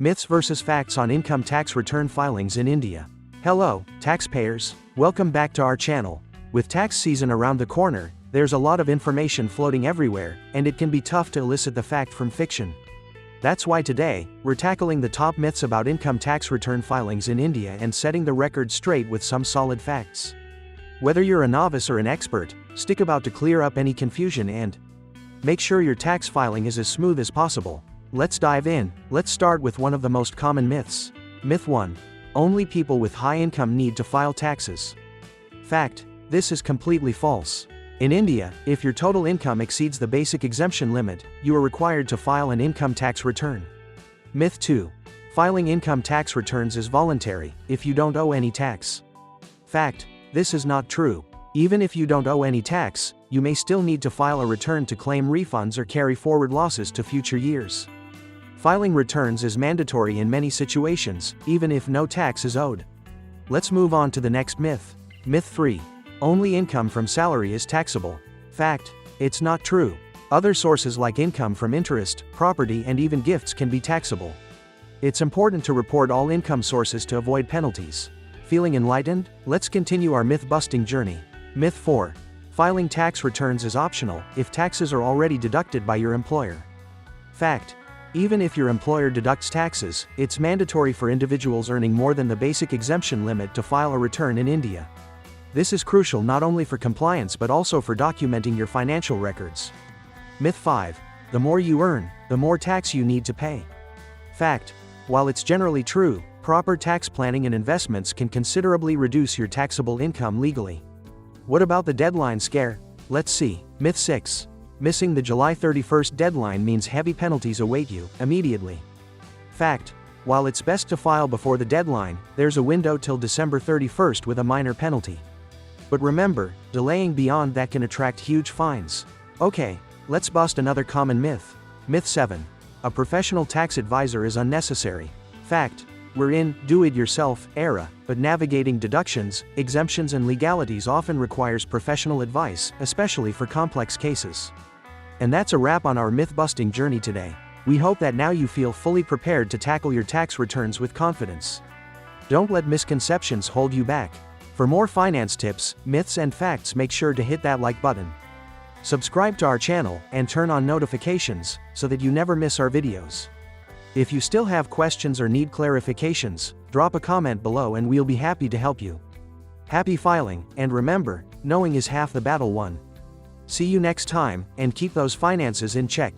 Myths versus facts on income tax return filings in India. Hello, taxpayers. Welcome back to our channel. With tax season around the corner, there's a lot of information floating everywhere, and it can be tough to elicit the fact from fiction. That's why today, we're tackling the top myths about income tax return filings in India and setting the record straight with some solid facts. Whether you're a novice or an expert, stick about to clear up any confusion and make sure your tax filing is as smooth as possible. Let's dive in. Let's start with one of the most common myths. Myth 1. Only people with high income need to file taxes. Fact: this is completely false. In India, if your total income exceeds the basic exemption limit, you are required to file an income tax return. Myth 2. Filing income tax returns is voluntary, if you don't owe any tax. Fact: this is not true. Even if you don't owe any tax, you may still need to file a return to claim refunds or carry forward losses to future years. Filing returns is mandatory in many situations, even if no tax is owed. Let's move on to the next myth. Myth 3. Only income from salary is taxable. Fact: it's not true. Other sources like income from interest, property, and even gifts can be taxable. It's important to report all income sources to avoid penalties. Feeling enlightened? Let's continue our myth-busting journey. Myth 4. Filing tax returns is optional if taxes are already deducted by your employer. Fact: even if your employer deducts taxes, it's mandatory for individuals earning more than the basic exemption limit to file a return in India. This is crucial not only for compliance but also for documenting your financial records. Myth 5. The more you earn, the more tax you need to pay. Fact: while it's generally true, proper tax planning and investments can considerably reduce your taxable income legally. What about the deadline scare? Let's see. Myth 6. Missing the July 31st deadline means heavy penalties await you immediately. Fact: while it's best to file before the deadline, there's a window till December 31st with a minor penalty. But remember, delaying beyond that can attract huge fines. Okay, let's bust another common myth. Myth 7. A professional tax advisor is unnecessary. Fact: we're in do-it-yourself era, but navigating deductions, exemptions, and legalities often requires professional advice, especially for complex cases. And that's a wrap on our myth-busting journey today. We hope that now you feel fully prepared to tackle your tax returns with confidence. Don't let misconceptions hold you back. For more finance tips, myths, and facts, make sure to hit that like button. Subscribe to our channel and turn on notifications so that you never miss our videos. If you still have questions or need clarifications, drop a comment below and we'll be happy to help you. Happy filing, and remember, knowing is half the battle won. See you next time, and keep those finances in check.